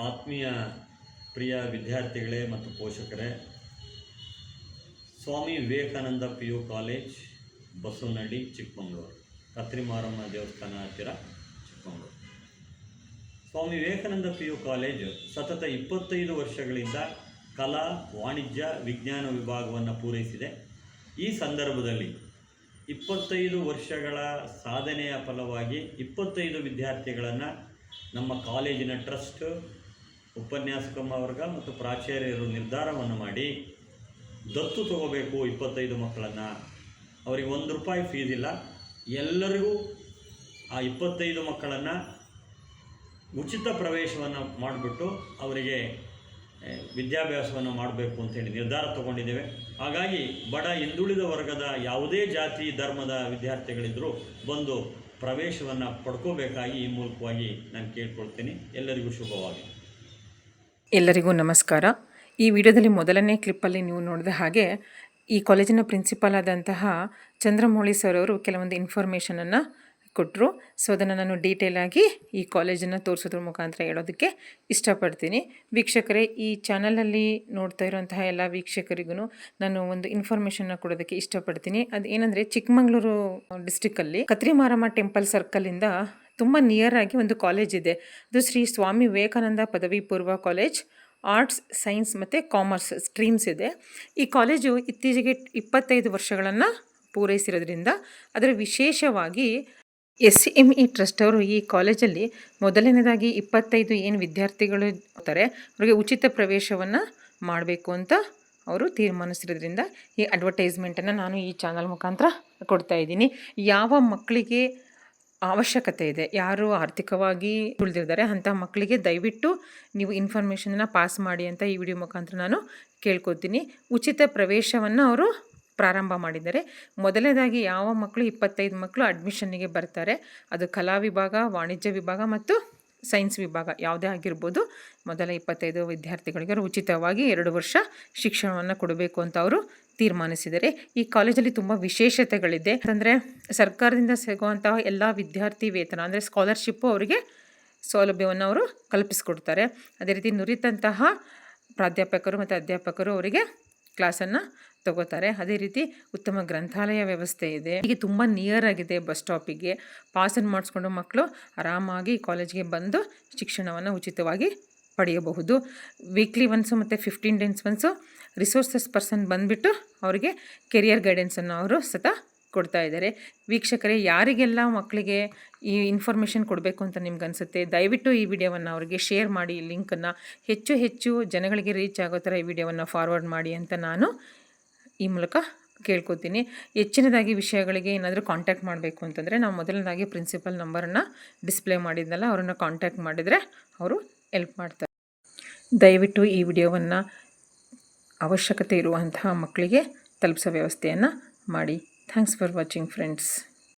ಆತ್ಮೀಯ ಪ್ರಿಯ ವಿದ್ಯಾರ್ಥಿಗಳೇ ಮತ್ತು ಪೋಷಕರೇ, ಸ್ವಾಮಿ ವಿವೇಕಾನಂದ PU ಕಾಲೇಜ್, ಬಸವನಹಳ್ಳಿ, ಚಿಕ್ಕಮಗಳೂರು, ಕತ್ರಿಮಾರಮ್ಮ ದೇವಸ್ಥಾನ ಹತ್ತಿರ, ಚಿಕ್ಕಮಗಳೂರು. ಸ್ವಾಮಿ ವಿವೇಕಾನಂದ PU ಕಾಲೇಜು ಸತತ 25 ವರ್ಷಗಳಿಂದ ಕಲಾ, ವಾಣಿಜ್ಯ, ವಿಜ್ಞಾನ ವಿಭಾಗವನ್ನು ಪೂರೈಸಿದೆ. ಈ ಸಂದರ್ಭದಲ್ಲಿ 25 ವರ್ಷಗಳ ಸಾಧನೆಯ ಫಲವಾಗಿ 25 ವಿದ್ಯಾರ್ಥಿಗಳನ್ನು ನಮ್ಮ ಕಾಲೇಜಿನ ಟ್ರಸ್ಟ್, ಉಪನ್ಯಾಸಕಮ್ಮ ವರ್ಗ ಮತ್ತು ಪ್ರಾಚಾರ್ಯರು ನಿರ್ಧಾರವನ್ನು ಮಾಡಿ ದತ್ತು ತಗೋಬೇಕು 25 ಮಕ್ಕಳನ್ನು. ಅವರಿಗೆ ₹1 ಫೀಸ್ ಇಲ್ಲ. ಎಲ್ಲರಿಗೂ ಆ 25 ಮಕ್ಕಳನ್ನು ಉಚಿತ ಪ್ರವೇಶವನ್ನು ಮಾಡಿಬಿಟ್ಟು ಅವರಿಗೆ ವಿದ್ಯಾಭ್ಯಾಸವನ್ನು ಮಾಡಬೇಕು ಅಂತೇಳಿ ನಿರ್ಧಾರ ತಗೊಂಡಿದ್ದೇವೆ. ಹಾಗಾಗಿ ಬಡ ಹಿಂದುಳಿದ ವರ್ಗದ ಯಾವುದೇ ಜಾತಿ ಧರ್ಮದ ವಿದ್ಯಾರ್ಥಿಗಳಿದ್ದರೂ ಬಂದು ಪ್ರವೇಶವನ್ನು ಪಡ್ಕೋಬೇಕಾಗಿ ಈ ಮೂಲಕವಾಗಿ ನಾನು ಕೇಳ್ಕೊಳ್ತೀನಿ. ಎಲ್ಲರಿಗೂ ಶುಭವಾಗಿ. ಎಲ್ಲರಿಗೂ ನಮಸ್ಕಾರ. ಈ ವಿಡಿಯೋದಲ್ಲಿ ಮೊದಲನೇ ಕ್ಲಿಪ್ಪಲ್ಲಿ ನೀವು ನೋಡಿದ ಹಾಗೆ ಈ ಕಾಲೇಜಿನ ಪ್ರಿನ್ಸಿಪಾಲ್ ಆದಂತಹ ಚಂದ್ರಮೌಳಿ ಸರ್ ಅವರು ಕೆಲವೊಂದು ಇನ್ಫಾರ್ಮೇಷನನ್ನು ಕೊಟ್ಟರು. ಸೊ ಅದನ್ನು ನಾನು ಡೀಟೇಲಾಗಿ ಈ ಕಾಲೇಜನ್ನು ತೋರಿಸೋದ್ರ ಮುಖಾಂತರ ಹೇಳೋದಕ್ಕೆ ಇಷ್ಟಪಡ್ತೀನಿ. ವೀಕ್ಷಕರೇ, ಈ ಚಾನಲಲ್ಲಿ ನೋಡ್ತಾ ಇರೋಂತಹ ಎಲ್ಲ ವೀಕ್ಷಕರಿಗೂ ನಾನು ಒಂದು ಇನ್ಫಾರ್ಮೇಷನ್ನ ಕೊಡೋದಕ್ಕೆ ಇಷ್ಟಪಡ್ತೀನಿ. ಅದು ಏನಂದರೆ, ಚಿಕ್ಕಮಗಳೂರು ಡಿಸ್ಟಿಕ್ಕಲ್ಲಿ ಕತ್ರಿಮಾರಮ್ಮ ಟೆಂಪಲ್ ಸರ್ಕಲಿಂದ ತುಂಬ ನಿಯರ್ ಆಗಿ ಒಂದು ಕಾಲೇಜ್ ಇದೆ. ಅದು ಶ್ರೀ ಸ್ವಾಮಿ ವಿವೇಕಾನಂದ ಪದವಿ ಪೂರ್ವ ಕಾಲೇಜ್. ಆರ್ಟ್ಸ್, ಸೈನ್ಸ್ ಮತ್ತು ಕಾಮರ್ಸ್ ಸ್ಟ್ರೀಮ್ಸ್ ಇದೆ. ಈ ಕಾಲೇಜು ಇತ್ತೀಚೆಗೆ 25 ವರ್ಷಗಳನ್ನು ಪೂರೈಸಿರೋದ್ರಿಂದ ಅದರ ವಿಶೇಷವಾಗಿ SME ಟ್ರಸ್ಟ್ ಅವರು ಈ ಕಾಲೇಜಲ್ಲಿ ಮೊದಲನೇದಾಗಿ 25 ಏನು ವಿದ್ಯಾರ್ಥಿಗಳು ಇರ್ತಾರೆ ಅವರಿಗೆ ಉಚಿತ ಪ್ರವೇಶವನ್ನು ಮಾಡಬೇಕು ಅಂತ ಅವರು ತೀರ್ಮಾನಿಸಿರೋದ್ರಿಂದ ಈ ಅಡ್ವರ್ಟೈಸ್ಮೆಂಟನ್ನು ನಾನು ಈ ಚಾನಲ್ ಮುಖಾಂತರ ಕೊಡ್ತಾ ಇದ್ದೀನಿ. ಯಾವ ಮಕ್ಕಳಿಗೆ ಅವಶ್ಯಕತೆ ಇದೆ, ಯಾರು ಆರ್ಥಿಕವಾಗಿ ಉಳಿದಿದ್ದಾರೆ ಅಂಥ ಮಕ್ಕಳಿಗೆ ದಯವಿಟ್ಟು ನೀವು ಇನ್ಫಾರ್ಮೇಷನನ್ನು ಪಾಸ್ ಮಾಡಿ ಅಂತ ಈ ವಿಡಿಯೋ ಮುಖಾಂತರ ನಾನು ಕೇಳ್ಕೊತೀನಿ. ಉಚಿತ ಪ್ರವೇಶವನ್ನು ಅವರು ಪ್ರಾರಂಭ ಮಾಡಿದ್ದಾರೆ. ಮೊದಲನೇದಾಗಿ ಯಾವ ಮಕ್ಕಳು 25 ಮಕ್ಕಳು ಅಡ್ಮಿಷನ್ನಿಗೆ ಬರ್ತಾರೆ, ಅದು ಕಲಾ ವಿಭಾಗ, ವಾಣಿಜ್ಯ ವಿಭಾಗ ಮತ್ತು ಸೈನ್ಸ್ ವಿಭಾಗ ಯಾವುದೇ ಆಗಿರ್ಬೋದು, ಮೊದಲ 25 ವಿದ್ಯಾರ್ಥಿಗಳಿಗೆ ಉಚಿತವಾಗಿ 2 ವರ್ಷ ಶಿಕ್ಷಣವನ್ನು ಕೊಡಬೇಕು ಅಂತ ಅವರು ತೀರ್ಮಾನಿಸಿದ್ದಾರೆ. ಈ ಕಾಲೇಜಲ್ಲಿ ತುಂಬ ವಿಶೇಷತೆಗಳಿದೆ. ಅಂದರೆ ಸರ್ಕಾರದಿಂದ ಸಿಗುವಂತಹ ಎಲ್ಲ ವಿದ್ಯಾರ್ಥಿ ವೇತನ ಅಂದರೆ ಸ್ಕಾಲರ್ಶಿಪ್ಪು ಅವರಿಗೆ ಸೌಲಭ್ಯವನ್ನು ಅವರು ಕಲ್ಪಿಸಿಕೊಡ್ತಾರೆ. ಅದೇ ರೀತಿ ನುರಿತಂತಹ ಪ್ರಾಧ್ಯಾಪಕರು ಮತ್ತು ಅಧ್ಯಾಪಕರು ಅವರಿಗೆ ಕ್ಲಾಸನ್ನು ತಗೋತಾರೆ. ಅದೇ ರೀತಿ ಉತ್ತಮ ಗ್ರಂಥಾಲಯ ವ್ಯವಸ್ಥೆ ಇದೆ. ಹೀಗೆ ತುಂಬ ನಿಯರ್ ಆಗಿದೆ ಬಸ್ ಸ್ಟಾಪಿಗೆ. ಪಾಸನ್ನು ಮಾಡಿಸ್ಕೊಂಡು ಮಕ್ಕಳು ಆರಾಮಾಗಿ ಕಾಲೇಜ್ಗೆ ಬಂದು ಶಿಕ್ಷಣವನ್ನು ಉಚಿತವಾಗಿ ಪಡೆಯಬಹುದು. ವೀಕ್ಲಿ ಒನ್ಸು ಮತ್ತು 15 ಡೇಸ್ ಒನ್ಸು ರಿಸೋರ್ಸಸ್ ಪರ್ಸನ್ ಬಂದುಬಿಟ್ಟು ಅವರಿಗೆ ಕೆರಿಯರ್ ಗೈಡೆನ್ಸನ್ನು ಅವರು ಕೊಡ್ತಾ ಇದ್ದಾರೆ. ವೀಕ್ಷಕರೇ, ಯಾರಿಗೆಲ್ಲ ಮಕ್ಕಳಿಗೆ ಈ ಇನ್ಫಾರ್ಮೇಷನ್ ಕೊಡಬೇಕು ಅಂತ ನಿಮ್ಗೆ ಅನಿಸುತ್ತೆ, ದಯವಿಟ್ಟು ಈ ವಿಡಿಯೋವನ್ನು ಅವರಿಗೆ ಶೇರ್ ಮಾಡಿ. ಲಿಂಕನ್ನು ಹೆಚ್ಚು ಜನಗಳಿಗೆ ರೀಚ್ ಆಗೋ ಥರ ಈ ವಿಡಿಯೋವನ್ನು ಫಾರ್ವರ್ಡ್ ಮಾಡಿ ಅಂತ ನಾನು ಈ ಮೂಲಕ ಕೇಳ್ಕೊತೀನಿ. ಹೆಚ್ಚಿನದಾಗಿ ವಿಷಯಗಳಿಗೆ ಏನಾದರೂ ಕಾಂಟ್ಯಾಕ್ಟ್ ಮಾಡಬೇಕು ಅಂತಂದರೆ ನಾವು ಮೊದಲನೇದಾಗಿ ಪ್ರಿನ್ಸಿಪಲ್ ನಂಬರನ್ನು ಡಿಸ್ಪ್ಲೇ ಮಾಡಿದ್ನಲ್ಲ, ಅವರನ್ನು ಕಾಂಟ್ಯಾಕ್ಟ್ ಮಾಡಿದರೆ ಅವರು ಹೆಲ್ಪ್ ಮಾಡ್ತಾರೆ. ದಯವಿಟ್ಟು ಈ ವಿಡಿಯೋವನ್ನು ಅವಶ್ಯಕತೆ ಇರುವಂತಹ ಮಕ್ಕಳಿಗೆ ತಲುಪಿಸೋ ವ್ಯವಸ್ಥೆಯನ್ನು ಮಾಡಿ. Thanks for watching friends.